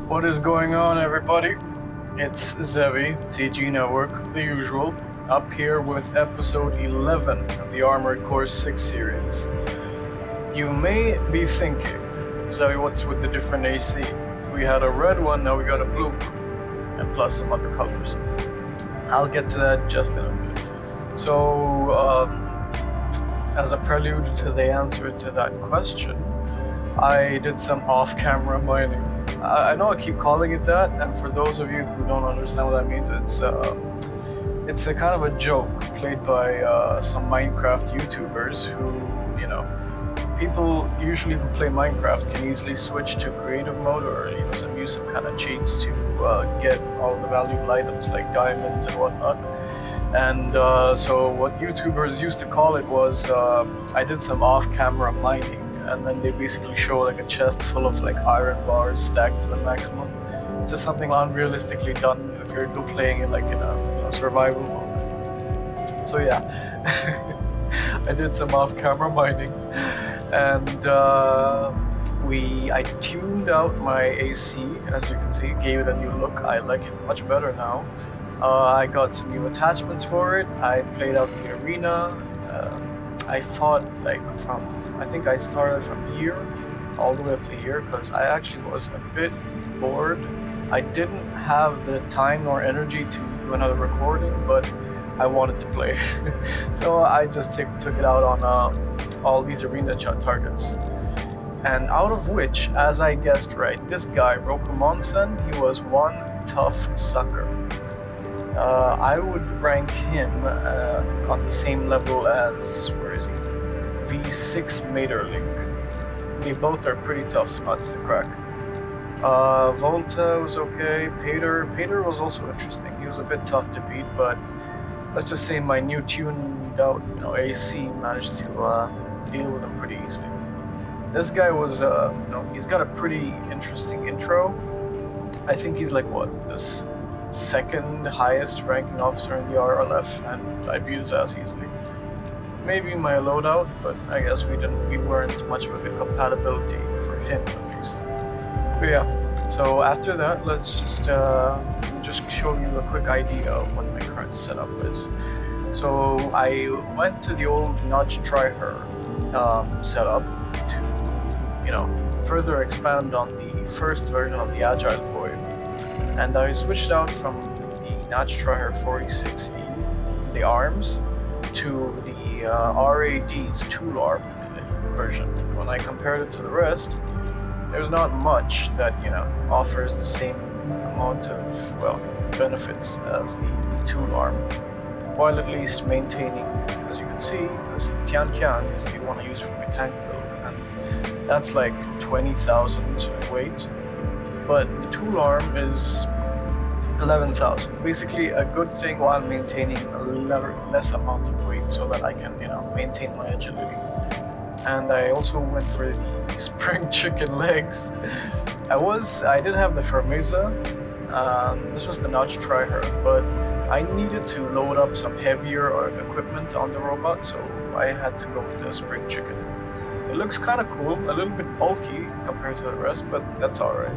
What is going on, everybody? It's Zevi, TG Network, the usual, up here with episode 11 of the Armored Core 6 series. You may be thinking, Zevi, what's with the different AC? We had a red one, now we got a blue one, and plus some other colors. I'll get to that just in a minute. So, as a prelude to the answer to that question, I did some off-camera mining. I know I keep calling it that, and for those of you who don't understand what that means, it's a kind of a joke played by some Minecraft YouTubers who, people usually who play Minecraft can easily switch to creative mode or use some kind of cheats to get all the valuable items like diamonds and whatnot. And so what YouTubers used to call it was I did some off-camera mining. And then they basically show like a chest full of like iron bars stacked to the maximum. Just something unrealistically done if you're playing it like in a survival mode. So yeah, I did some off-camera mining, and I tuned out my AC, as you can see, gave it a new look. I like it much better now. I got some new attachments for it. I played out the arena. I fought I think I started from here all the way up to here because I actually was a bit bored. I didn't have the time nor energy to do another recording, but I wanted to play. So I just took it out on all these arena targets. And out of which, as I guessed right, this guy, Rokumonsen, he was one tough sucker. I would rank him on the same level as, where is he? V6 Materlink. They both are pretty tough nuts to crack. Volta was okay. Pater was also interesting. He was a bit tough to beat, but let's just say my new tuned out, AC managed to deal with him pretty easily. This guy was, he's got a pretty interesting intro. I think he's like this second highest ranking officer in the RLF, and I beat his ass easily. Maybe my loadout, but I guess we weren't much of a good compatibility for him at least. But yeah, so after that, let's just show you a quick idea of what my current setup is. So I went to the old Notch Tryher setup to, further expand on the first version of the Agile Boy. And I switched out from the Notch Tryher 46E, the arms, to the RAD's tool arm version. When I compared it to the rest, there's not much that offers the same amount of benefits as the tool arm, while at least maintaining, as you can see, this Tian Qian is the one I use for my tank build, and that's like 20,000 weight. But the tool arm is 11,000. Basically a good thing while maintaining a less amount of weight so that I can, maintain my agility. And I also went for the spring chicken legs. I did have the Fermeza. This was the Notch Tryher, but I needed to load up some heavier equipment on the robot, so I had to go with the spring chicken. It looks kind of cool, a little bit bulky compared to the rest, but that's alright.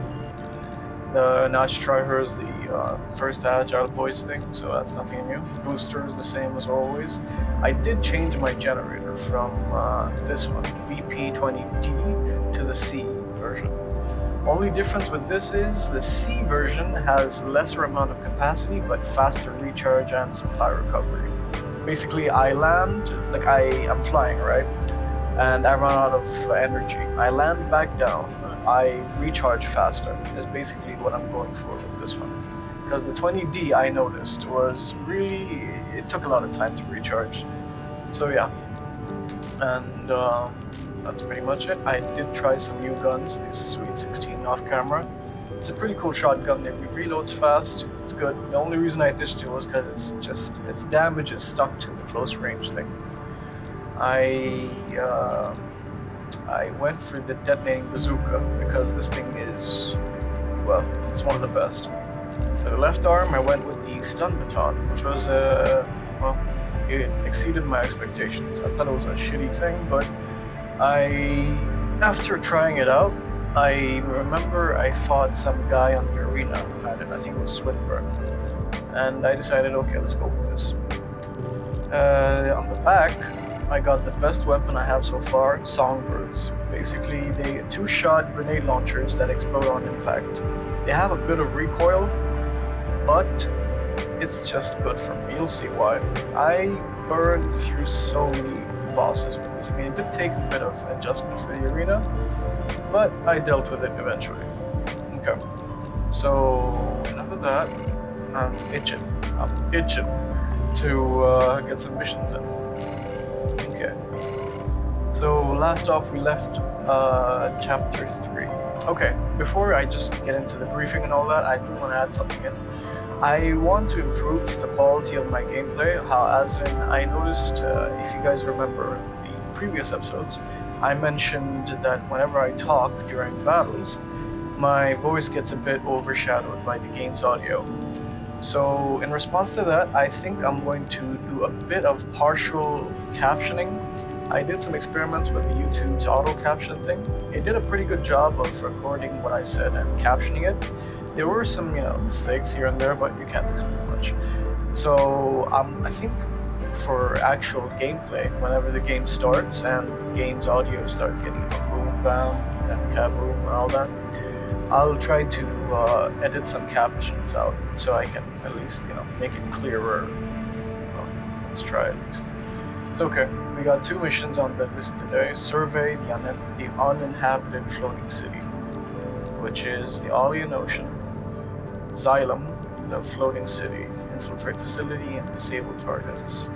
The Notch Tryher is the first Agile Boys thing, so that's nothing new. Booster is the same as always. I did change my generator from this one, VP20D, to the C version. Only difference with this is the C version has lesser amount of capacity, but faster recharge and supply recovery. Basically, I land, I'm flying, right? And I run out of energy. I land back down. I recharge faster is basically what I'm going for with this one. Because the 20D I noticed was really, it took a lot of time to recharge. So yeah, and that's pretty much it. I did try some new guns, this Sweet 16 off camera. It's a pretty cool shotgun, it reloads fast, it's good. The only reason I ditched it was because its damage is stuck to the close range thing. I went for the detonating bazooka because this thing is, it's one of the best. For the left arm, I went with the stun baton, which was, it exceeded my expectations. I thought it was a shitty thing, but after trying it out, I remember I fought some guy on the arena who had it. I think it was Swinburne. And I decided, okay, let's go with this. On the back, I got the best weapon I have so far, songbirds. Basically, they two-shot grenade launchers that explode on impact. They have a bit of recoil, but it's just good for me. You'll see why. I burned through so many bosses with this. I mean, it did take a bit of adjustment for the arena, but I dealt with it eventually. Okay, so enough of that. I'm itching to get some missions in. Okay, so last off we left chapter 3. Okay, before I just get into the briefing and all that, I do want to add something in. I want to improve the quality of my gameplay, as in I noticed, if you guys remember the previous episodes, I mentioned that whenever I talk during battles, my voice gets a bit overshadowed by the game's audio. So in response to that, I think I'm going to do a bit of partial captioning. I did some experiments with the YouTube's auto caption thing. It did a pretty good job of recording what I said and captioning it. There were some, mistakes here and there, but you can't expect much. So I think for actual gameplay, whenever the game starts and the game's audio starts getting boom, bam, and kaboom and all that, I'll try to edit some captions out so I can at least, make it clearer. Well, let's try at least. So, okay, we got 2 missions on the list today. Survey the uninhabited floating city, which is the Alien Ocean, Xylem, the floating city, infiltrate facility and disable targets.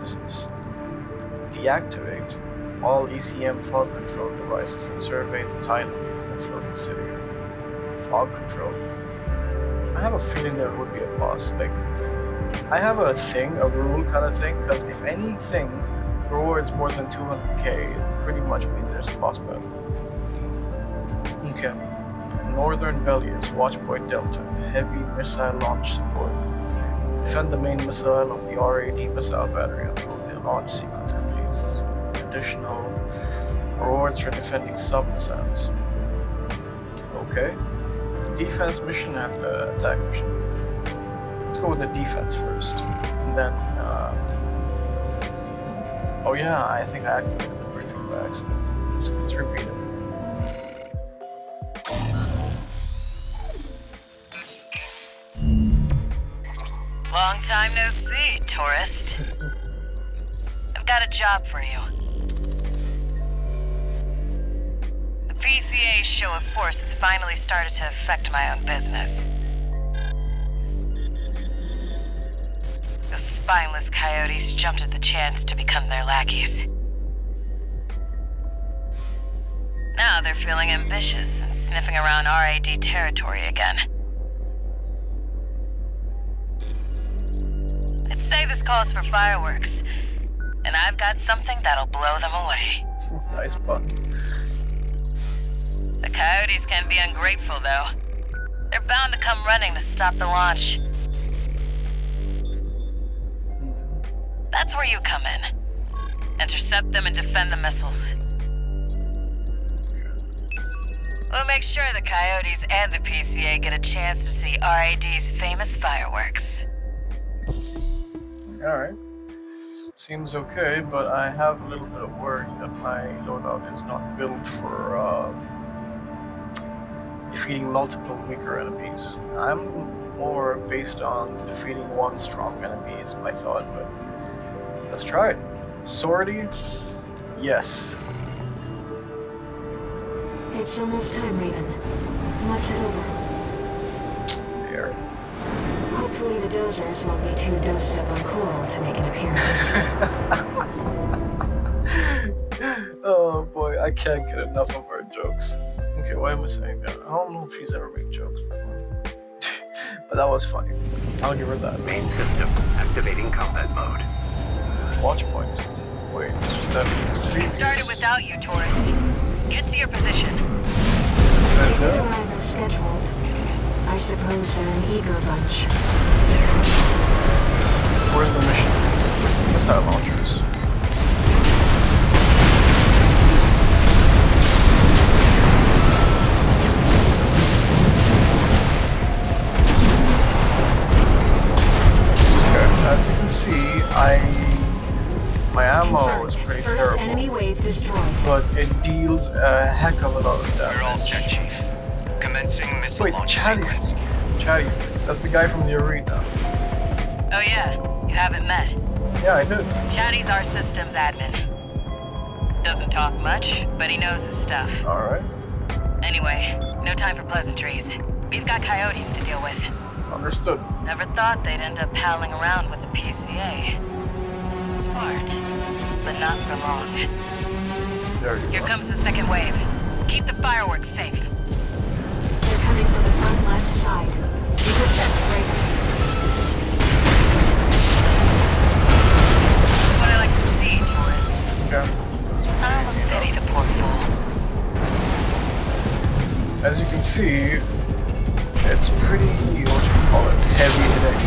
Deactivate all ECM fog control devices and survey the Xylem, the floating city. Fog control. I have a feeling there would be a boss. Like, I have a rule kind of thing, because if anything rewards more than 200k, it pretty much means there's a boss battle. Okay. Northern Bellius, Watchpoint Delta, heavy missile launch support. Defend the main missile of the RAD missile battery until the launch sequence completes. Additional rewards for defending sub-missiles. Okay. Defense mission and attack mission. Let's go with the defense first. And then, oh yeah, I think I activated the briefing by accident. Let's repeat it. Long time no see, tourist. I've got a job for you. The PCA's show of force has finally started to affect my own business. Those spineless coyotes jumped at the chance to become their lackeys. Now they're feeling ambitious and sniffing around RAD territory again. I'd say this calls for fireworks, and I've got something that'll blow them away. Nice pun. The coyotes can be ungrateful, though. They're bound to come running to stop the launch. That's where you come in. Intercept them and defend the missiles. We'll make sure the coyotes and the PCA get a chance to see RAD's famous fireworks. Alright. Seems okay, but I have a little bit of worry that my loadout is not built for defeating multiple weaker enemies. I'm more based on defeating one strong enemy is my thought, but let's try it. Swordy? Yes. It's almost time, Raven. Let's head over. There. Hopefully the dozers won't be too dosed up on coal to make an appearance. Oh boy, I can't get enough of her jokes. Okay, why am I saying that? I don't know if she's ever made jokes before. But that was funny. I'll give her that. Main system activating combat mode. Watch point. Wait, it's just that. We started without you, tourist. Get to your position. They did arrive as scheduled. I suppose they're an eager bunch. Where's the mission? Missile launchers. damn We're all it. set, Chief. Commencing missile Wait, launch Chatty's. sequence. Chatty's. That's the guy from the arena. Oh yeah, you haven't met. Yeah, I did. Chatty's our systems admin. Doesn't talk much, but he knows his stuff. Alright. Anyway, no time for pleasantries. We've got coyotes to deal with. Understood. Never thought they'd end up palling around with the PCA. Smart, but not for long. There you Here go. comes the second wave. Keep the fireworks safe. They're coming from the front left side. Intercept breaker. That's what I like to see, tourist. Okay. I almost pity the poor fools. As you can see, it's pretty, what you call it, heavy hitting.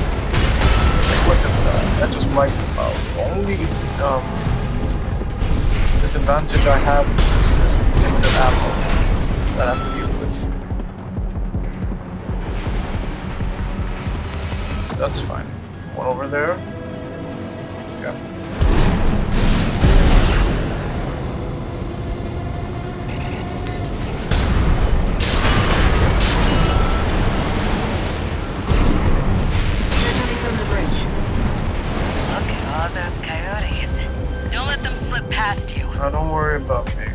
Like, look at that. That just wiped them out. The only disadvantage I have is limited ammo that I have to deal with. That's fine. One over there. Okay. They're coming from the bridge. Look at all those coyotes. Don't let them slip past you. Now don't worry about me.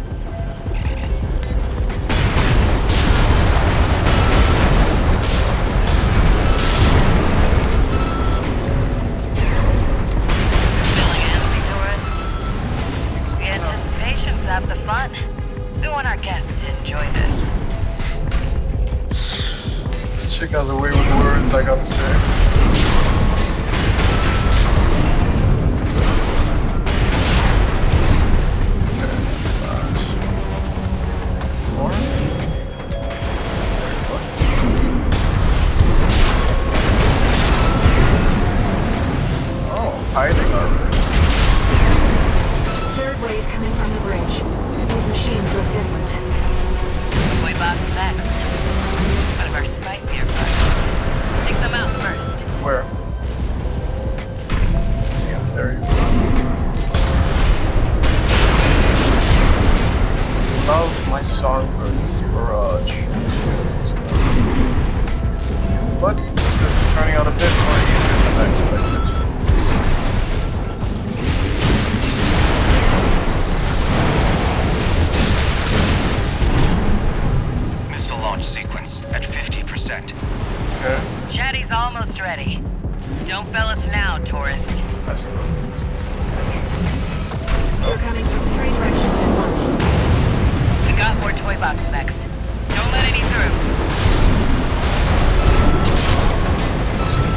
Feeling antsy, tourist? The anticipation's half the fun. We want our guests to enjoy this. This chick has a way with words, I gotta say. Hiding already. Third wave coming from the bridge. These machines look different. Toy box Max. One of our spicier bugs. Take them out first. Where? See him. There you go. Love my Songbird's garage. Beautiful stuff. But this is turning out a bit more easier than I expected. Missile launch sequence at 50%. Okay. Chatty's almost ready. Don't fail us now, tourist. That's the They're coming from three directions at once. We got more toy box Max. Don't let any through.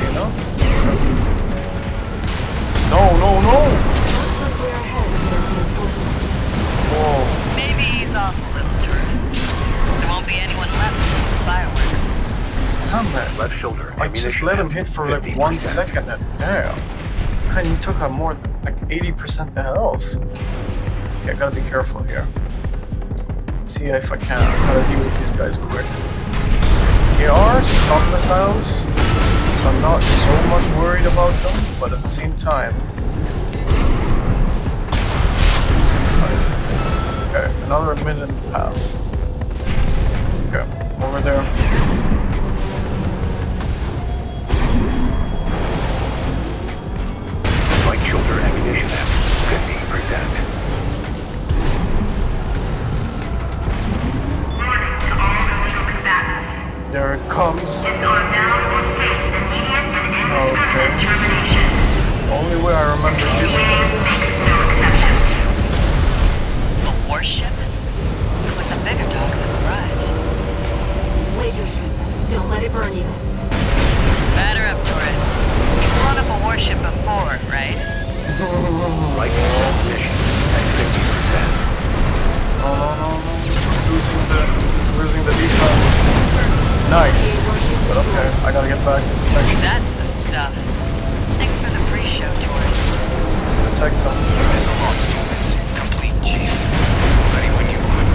you know? No! Looks like we're ahead of their reinforcements. Whoa. Maybe ease off a little, tourist. There won't be anyone left to see the fireworks. Damn it. Left shoulder. I just let him hit for like 1 50%. second and damn. And you took out more than like 80% the health. Okay, I gotta be careful here. See if I can. I gotta deal with these guys quick. There are some missiles. I'm not so much worried about them, but at the same time. Okay, another minute and a half. Okay, over there. Right shoulder ammunition at 50%. There it comes. It's on now or face immediate and Okay. instant termination. Only way I remember doing PCA this. makes no exceptions. A warship? Looks like the bigger dogs have arrived. Laser sweep. Don't let it burn you. Batter up, tourist. You've blown up a warship before, right? Right transmission at 50%. No. Losing the defense. Nice. But okay, I gotta get back. That's the stuff. Thanks for the pre-show, tourist. Protect them. Missile launch sequence complete, Chief. Ready when you are.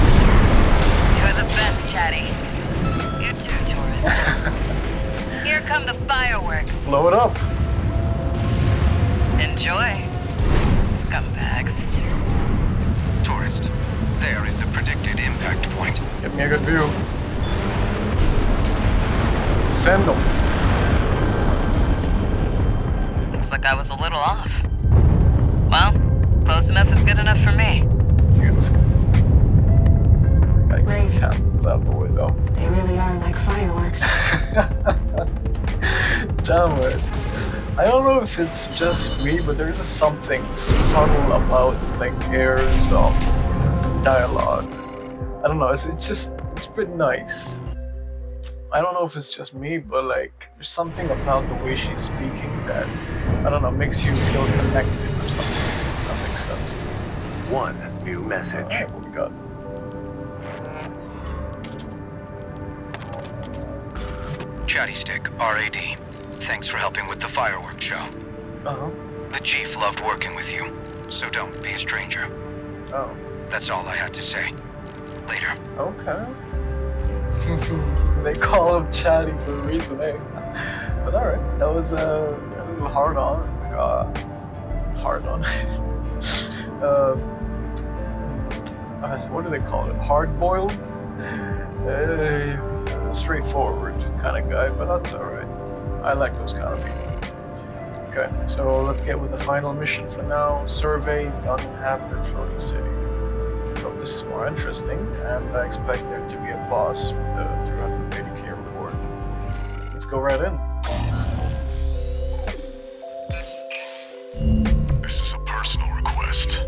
You're the best, Chatty. You too, tourist. Here come the fireworks. Blow it up. Enjoy, scumbags. Tourist, there is the predicted impact point. Get me a good view. Send them. Looks like I was a little off. Well, close enough is good enough for me. Beautiful. Gotta get Great. the candles out of the way though. They really are like fireworks. Damn it. I don't know if it's just me, but there's just something subtle about like Air's dialogue. I don't know, it's pretty nice. I don't know if it's just me, but like there's something about the way she's speaking that, I don't know, makes you feel connected or something. If that makes sense. One new message. Alright, what we got? Chatty Stick, RAD. Thanks for helping with the fireworks show. Uh-huh. The chief loved working with you, so don't be a stranger. Oh. That's all I had to say. Later. Okay. They call him Chatty for a reason, eh? But alright, that was a little hard on. Hard on. What do they call it? Hard boiled? Straightforward kind of guy, but that's alright. I like those kind of people. Okay, so let's get with the final mission for now. Survey the uninhabited floating city. So this is more interesting, and I expect there to be a boss with the 380k reward. Let's go right in. This is a personal request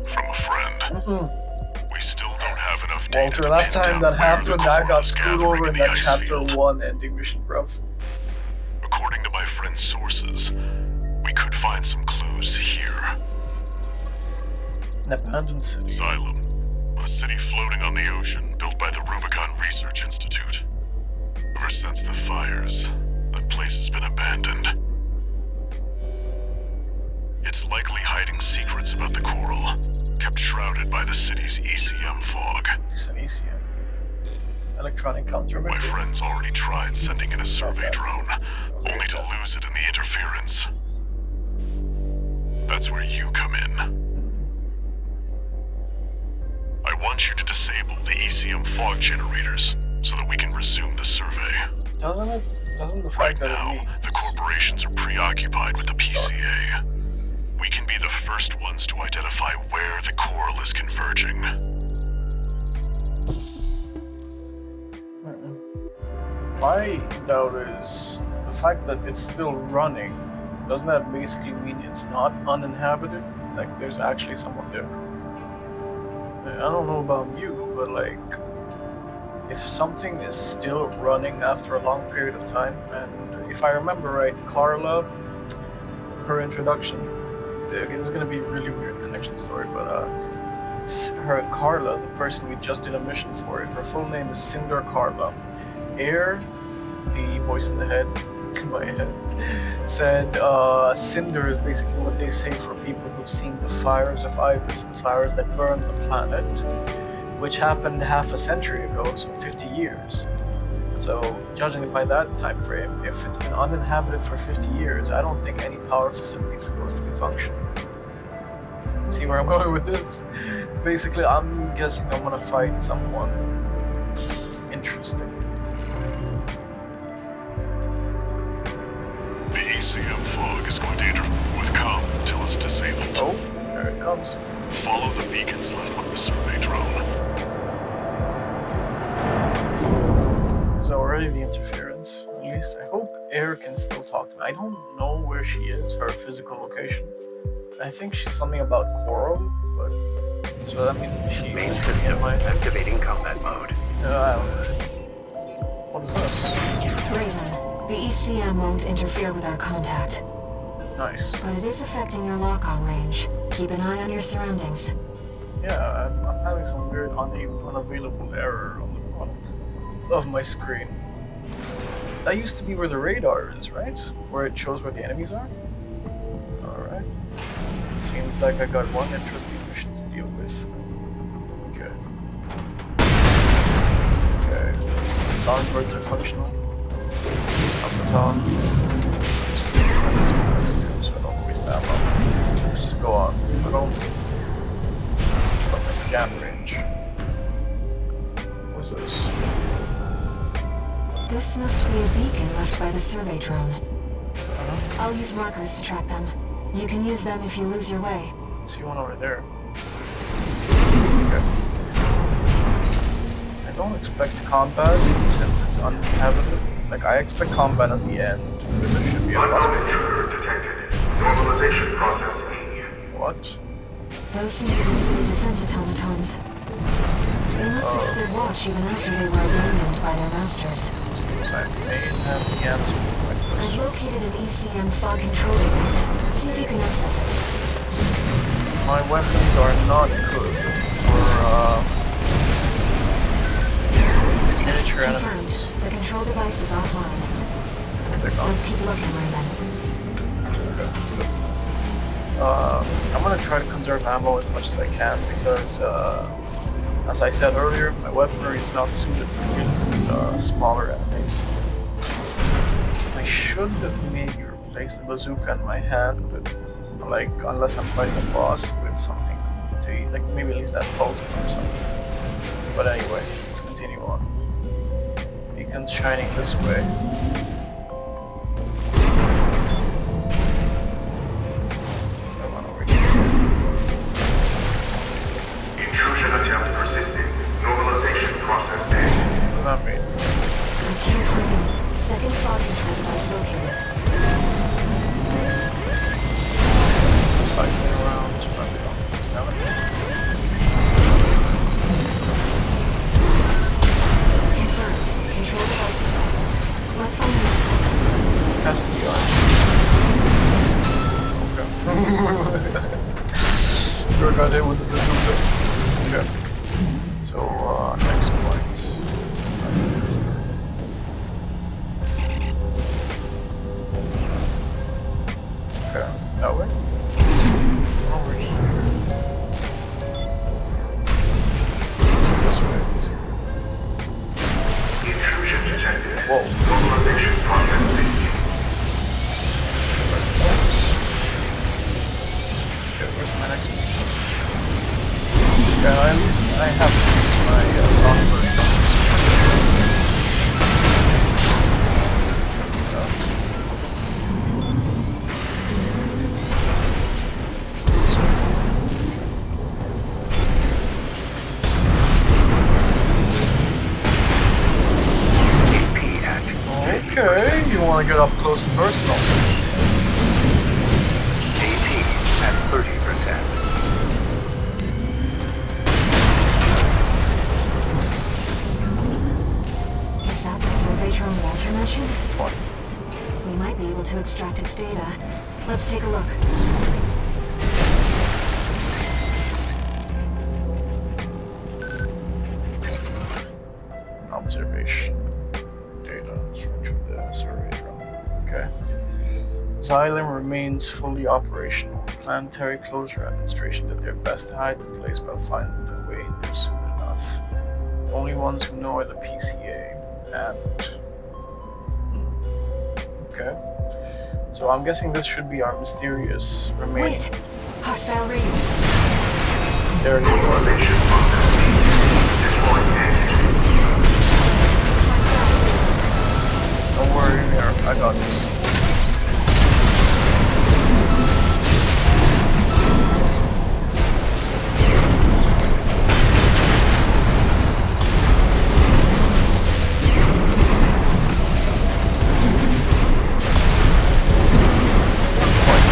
from a friend. We still don't have enough data Walter, to last pin time down that where happened, the I core got is screwed gathering over in the that ice chapter field. 1 ending mission, bruv. According to my friend's sources, we could find some clues here. An abandoned city. Xylem, a city floating on the ocean built by the Rubicon Research Institute. Ever since the fires, that place has been abandoned. It's likely hiding secrets about the coral, kept shrouded by the city's ECM fog. It's an ECM. Electronic countermeasure. My friend's already tried sending in a survey drone, only to lose it in the interference. That's where you come in. I want you to disable the ECM fog generators so that we can resume the survey. Doesn't the Right fact that now, it the corporations are preoccupied with the PCA. We can be the first ones to identify where the coral is converging. My doubt is the fact that it's still running. Doesn't that basically mean it's not uninhabited? Like there's actually someone there. I don't know about you, but like if something is still running after a long period of time, and if I remember right, Carla, her introduction, again, it's gonna be a really weird connection story, but her Carla, the person we just did a mission for, her full name is Cinder Carla. Air, the voice in the head, in my head, said Cinder is basically what they say for people who've seen the fires of Ibis, the fires that burned the planet, which happened half a century ago, so 50 years. So, judging by that time frame, if it's been uninhabited for 50 years, I don't think any power facility is supposed to be functioning. See where I'm going with this? Basically, I'm guessing I'm gonna fight someone interesting. The ECM fog is going to interfere with comm until it's disabled. Oh, there it comes. Follow the beacons left with the survey drone. There's already the interference. At least I hope Air can still talk to me. I don't know where she is, her physical location. I think she's something about coral, but so that means she Main is system in my activating combat mode. what is this? Raven, the ECM won't interfere with our contact, Nice. but it is affecting your lock-on range. Keep an eye on your surroundings. Yeah, I'm having some weird unavailable error on the bottom of my screen. That used to be where the radar is, right? Where it shows where the enemies are? Alright. Seems like I got one interesting mission to deal with. Okay. Okay. The songbirds are functional. Up the top. Just too, so I don't waste that long. Let's just go on. I don't... From the scan range. Was is this? This must be a beacon left by the survey drone. Uh-huh. I'll use markers to track them. You can use them if you lose your way. See one over there. Okay. I don't expect combat since it's uninhabited. Like, I expect combat at the end, but there should be a Unknown hospital. intruder detected. Normalization process E. What? Those seem to be city defense automatons. They must have stood watch even after they were abandoned by their masters. Seems I may have the answer to my I've question. located an ECM fog control device. See if you can access it. My weapons are not good for miniature Confirmed. enemies. The control device is offline. They're gone. Let's keep looking, Raven. Okay, that's good. I'm gonna try to conserve ammo as much as I can because, as I said earlier, my weaponry is not suited for dealing with smaller enemies. I should have maybe replaced the bazooka in my hand, like, unless I'm fighting a boss with something to eat, like maybe at least that pulse or something. But anyway, let's continue on. Beacon's shining this way. Intrusion attempt persisting. Normalization process A. Not me. I can't find it. Second fog control device located. Cycling around. Now Confirmed. Control device is silent. Let's find the next one. that's the Okay. You're got hit with the bazooka. Okay. So, next point. Okay, that way. Over here. This way. Intrusion detected. Whoa. Normalization process C. Okay, where's my next one? Yeah, at least I have to use my song version. AP at Okay, you want to get up close and personal. AP at 30%. Is that the survey drone Walter mentioned? Which one? We might be able to extract its data. Let's take a look. Observation. Data. Structure of the survey drone. Okay. Xylem remains fully operational. Planetary Closure Administration did their best to hide the place, but finding a way in there soon enough. The only ones who know are the PCA. And... Okay. So I'm guessing this should be our mysterious remaining... Wait! Hostile radius. There you go. Normalization process B. Destroying engine. Don't worry, I got this.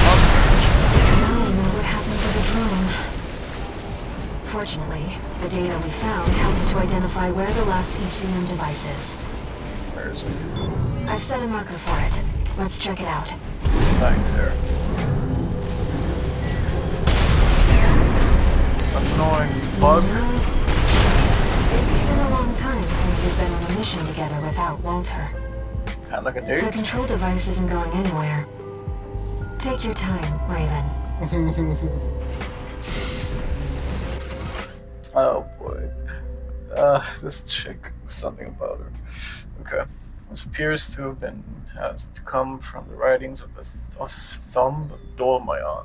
Now we know what happened to the drone. Fortunately, the data we found helps to identify where the last ECM device is. Where is it? I've set a marker for it. Let's check it out. Thanks, Eric. Annoying bug. You know, it's been a long time since we've been on a mission together without Walter. Kind of like a The date. control device isn't going anywhere. Take your time, Raven. Oh boy. This chick, something about her. Okay. This appears to have come from the writings of Thumb Dolmayan.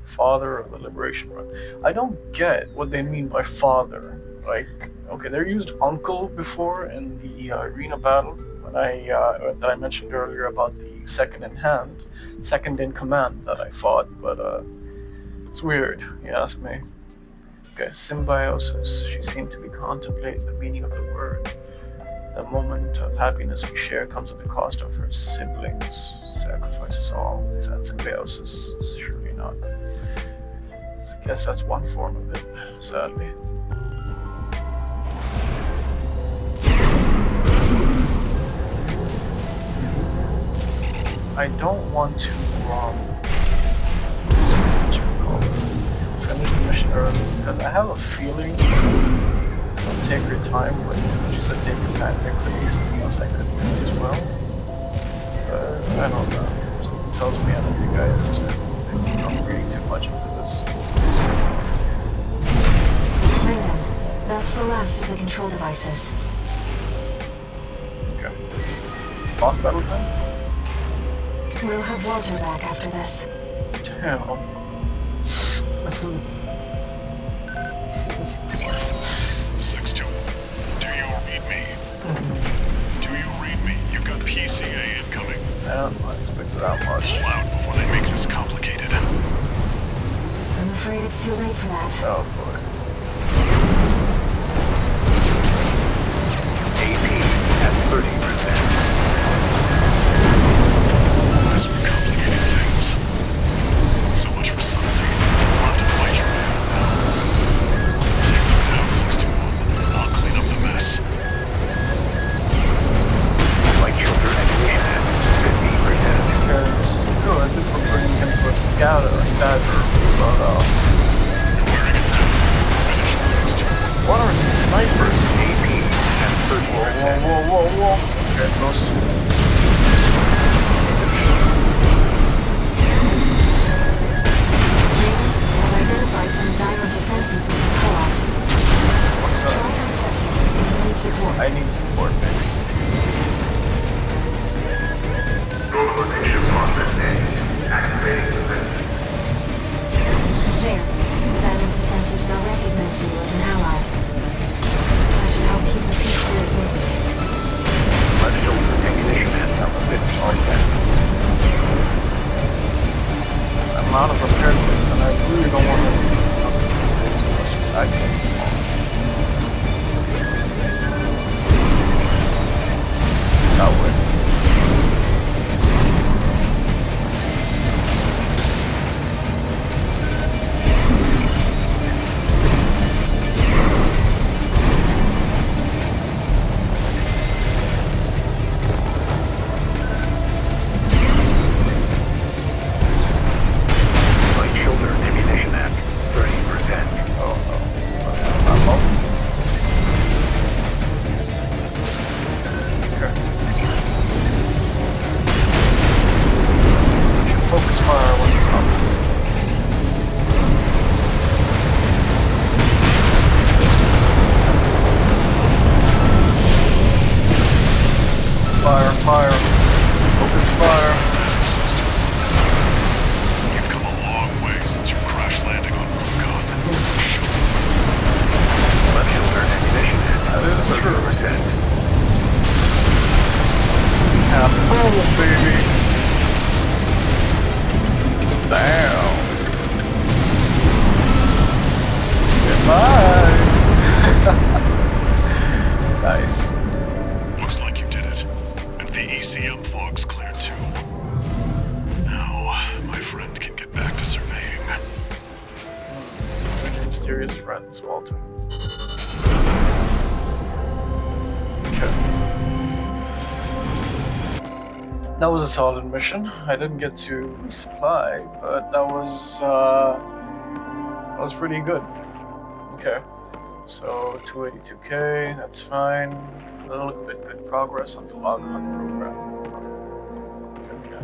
father of the Liberation Run. I don't get what they mean by father. Like, okay, they used uncle before in the arena battle when that I mentioned earlier about the second in command that I fought, but it's weird, you ask me. Okay, symbiosis. She seemed to be contemplating the meaning of the word. The moment of happiness we share comes at the cost of her siblings. Sacrifices all. Is that symbiosis? Surely not. I guess that's one form of it, sadly. I don't want to finish the mission early because I have a feeling I'll take your time when she said take your time. There could be something else I could do as well. I don't know. Something tells me I don't think I understand. I'm reading too much into this. Raven, that's the last of the control devices. Okay. Boss battle time? We'll have Walter back after this. Damn. 6-2. Do you read me? Do you read me? You've got PCA incoming. I don't expect that much. Pull out before they make this complicated. I'm afraid it's too late for that. Oh boy. AP at 30%. As we're complicating things. So much for something. We'll have to fight your man now. Take them down, 621. I'll clean up the mess. Light shoulder ammunition at 50%. Okay, this is good for bringing him to a stagger, but You're wearing it down. Finish it, 621. what are these snipers? AP at 30%. Whoa. Okay, close. I've identified some Zyro defenses we can pull out. What's Try up? accessing it if you need support. I need support, baby. Localization process A. Activating defenses. There. Zyro's defenses now recognize you as an ally. That should help keep the PCA busy. Left shoulder ammunition at 50%. I'm out of preparedness and I really don't want to take so let's just activate them all. That way. Light shoulder ammunition at 30%. Oh no. I'm up. Okay. Should focus fire when it's up. Fire. Focus fire. You've come a long way since your crash landing on Rubicon. Left shoulder ammunition That at is true. 30%. Have boom, baby. Damn. Goodbye. Nice. Looks like you did it. And the ECM fog's cleared too. Now, my friend can get back to surveying. Mysterious friends, Walter. Okay. That was a solid mission. I didn't get to resupply, but that was pretty good. Okay. So 282k, that's fine. A little bit good progress on the log hunt program. Okay.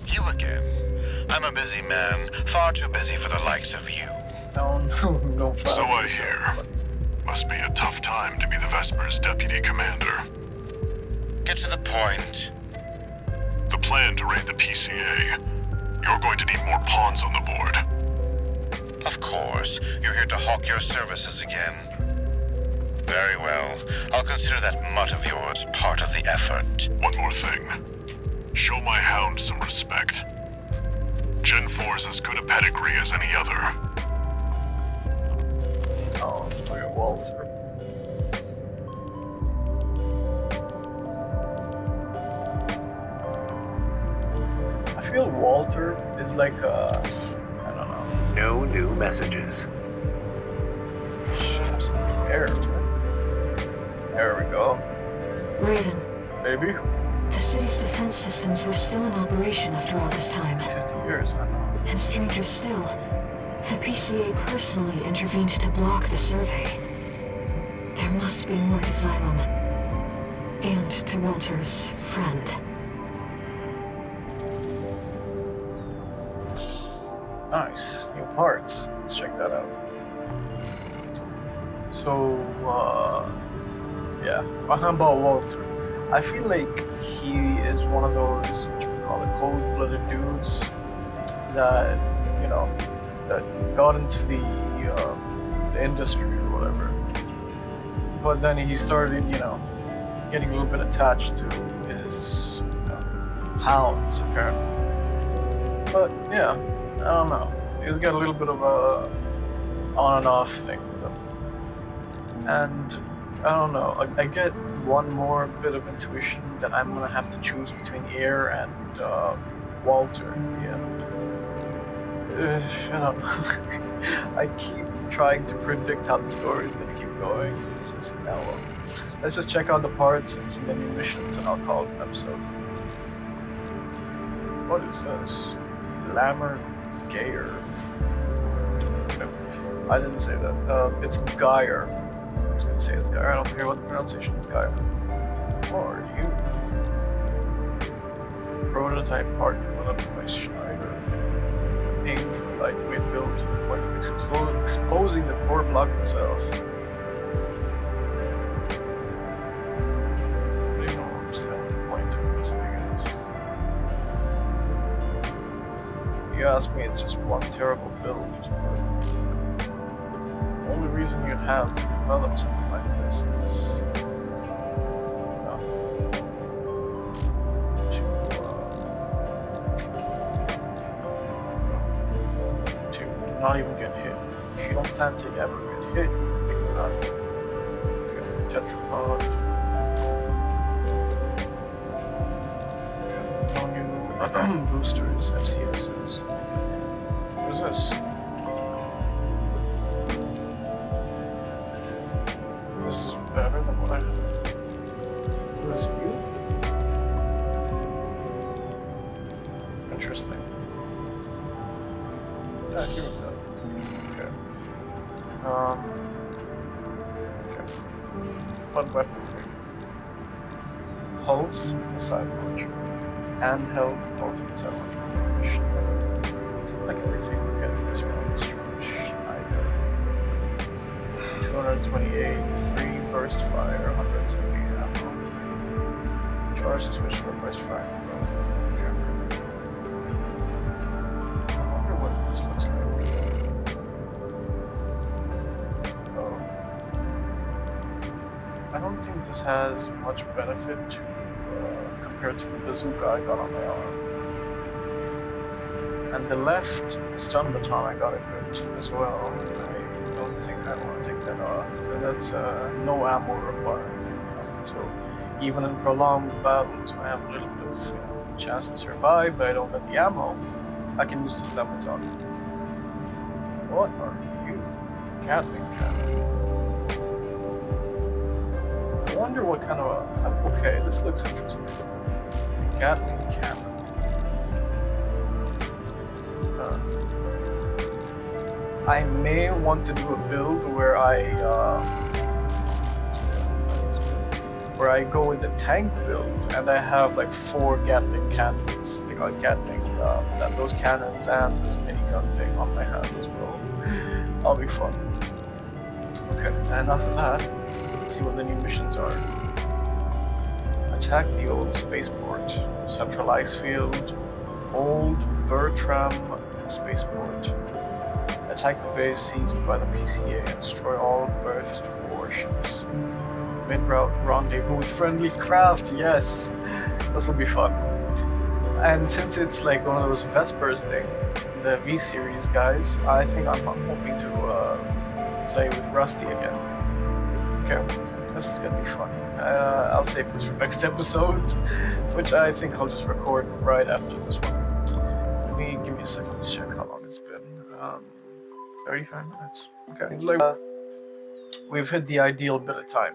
You again. I'm a busy man, far too busy for the likes of you. No, no flash. So I hear. Must be a tough time to be the Vesper's deputy commander. Get to the point. The plan to raid the PCA. You're going to need more pawns on the board. Of course, you're here to hawk your services again. Very well. I'll consider that mutt of yours part of the effort. One more thing. Show my hound some respect. Gen 4's as good a pedigree as any other. Oh, look at Walter. I feel Walter is like a... I don't know. No new messages. Should have some air. There we go. Raven, Maybe. the city's defense systems were still in operation after all this time. 50 years, I know. And stranger still, the PCA personally intervened to block the survey. There must be more to Xylem. And to Walter's friend. Nice. New parts. Let's check that out. So, yeah. Talking about Walter. I feel like he is one of those, what you would call it, cold-blooded dudes that, you know, that got into the industry or whatever. But then he started, you know, getting a little bit attached to his hounds, apparently. But, yeah, I don't know. He's got a little bit of a on and off thing with him. And, I don't know, I get one more bit of intuition that I'm gonna have to choose between Air and Walter in the end. I don't know. I keep trying to predict how the story is gonna keep going. It's just now. Let's just check out the parts and see the new missions, and I'll call it an episode. What is this? Lammer Gayer. No, I didn't say that. It's Geyer. I was gonna say it's Geyer. I don't care what the pronunciation is. Geyer. Or you? Prototype part developed by Schneider. Aimed for lightweight build to the point of exposing the core block itself. I really don't understand what the point of this thing is. If you ask me, it's just one terrible build. The only reason you'd have to develop something like this is not even get hit. If you don't plan to ever get hit, you're not. Okay, tetrapod. Okay, no new boosters, FCSs. What is this? This is better than what I had. Is this you? Interesting. Yeah, give it that. Okay. Okay. What weaponry? Pulse, missile launcher. Handheld, multi-missile launcher. Like everything we get in this round is from Schneider. 228, 3 burst fire, 170 ammo. Charge to switch to burst fire. Okay. I wonder what this looks like. I don't think this has much benefit to, compared to the bazooka I got on my arm. And the left stun baton I got equipped as well. I don't think I want to take that off. That's no ammo required thing. So even in prolonged battles, when I have a little bit of chance to survive, but I don't get the ammo, I can use the stun baton. What are you? Gatling cannon. I wonder what kind of a... Okay, this looks interesting. Gatling cannon. I may want to do a build where I go with the tank build and I have like 4 Gatling cannons. They got Gatling, those cannons and this minigun thing on my hand as well. That'll be fun. Okay, and after that, let's see what the new missions are. Attack the old spaceport, Central Ice Field, Old Bertram Spaceport. Attack the base seized by the PCA and destroy all berthed warships. Mid-route rendezvous with friendly craft, yes! This will be fun. And since it's like one of those Vespers thing, the V-Series guys, I think I'm hoping to play with Rusty again. Okay, this is gonna be fun. I'll save this for next episode, which I think I'll just record right after this one. Give me a second, let's check how long it's been. 35 minutes. Okay, we've hit the ideal bit of time.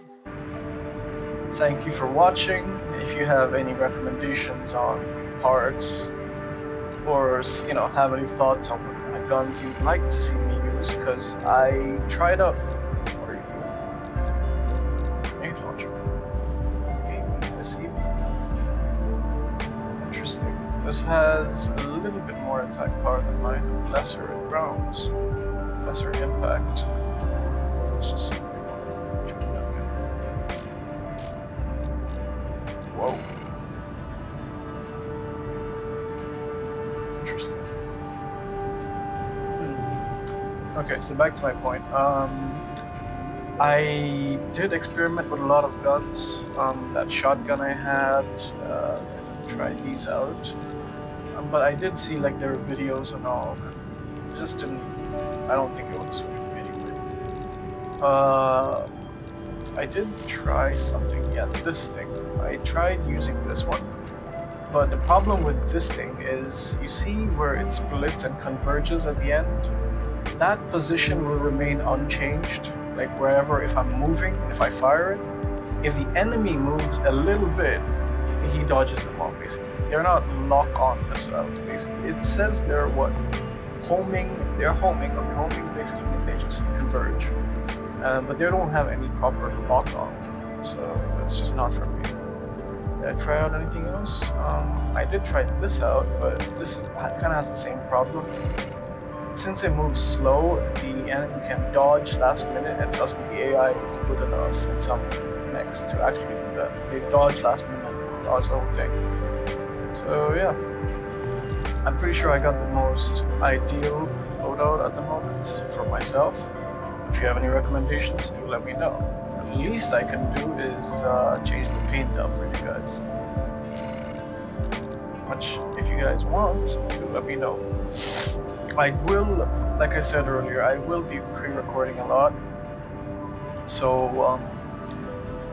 Thank you for watching. If you have any recommendations on parts, or have any thoughts on what kind of guns you'd like to see me use, because I tried out grenade launcher. Interesting. This has a little bit more attack power than mine, lesser in rounds, lesser impact. Let's just see. Whoa. Interesting. Okay, so back to my point. I did experiment with a lot of guns. That shotgun I had, tried these out. But I did see like their videos and all. It just didn't. I don't think it would suit me anyway. I did try something. Yeah, this thing. I tried using this one. But the problem with this thing is, you see where it splits and converges at the end? That position will remain unchanged. Like wherever, if I'm moving, if I fire it, if the enemy moves a little bit, he dodges them all basically. They're not lock-on missiles basically. It says they're what? Homing, they're homing, okay, homing basically means they just converge. But they don't have any proper lock-on, so that's just not for me. Did I try out anything else? I did try this out, but this kind of has the same problem. Since it moves slow, the enemy can dodge last minute, and trust me, the AI is good enough in some mechs to actually do that. They dodge last minute, dodge the whole thing. So yeah, I'm pretty sure I got the most ideal loadout at the moment for myself. If you have any recommendations, do let me know. The least I can do is change the paint up for you guys. Which, if you guys want, do let me know. I will, like I said earlier, I will be pre-recording a lot. So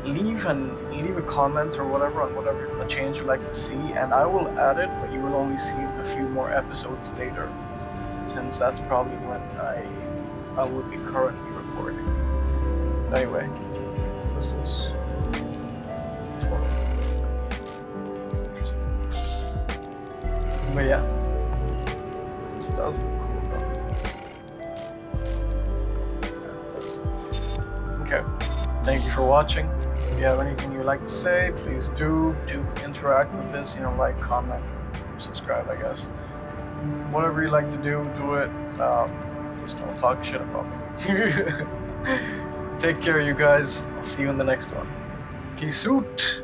leave a comment or whatever on whatever the change you'd like to see, and I will add it, but you will only see a few more episodes later, since that's probably when I will be currently recording. Anyway, what's this? Interesting. But yeah, this does look cool though. Okay, thank you for watching. If you have anything you'd like to say, please do interact with this, like, comment, subscribe, I guess. Whatever you like to do, do it. Just don't talk shit about me. Take care, you guys. I'll see you in the next one. Peace out.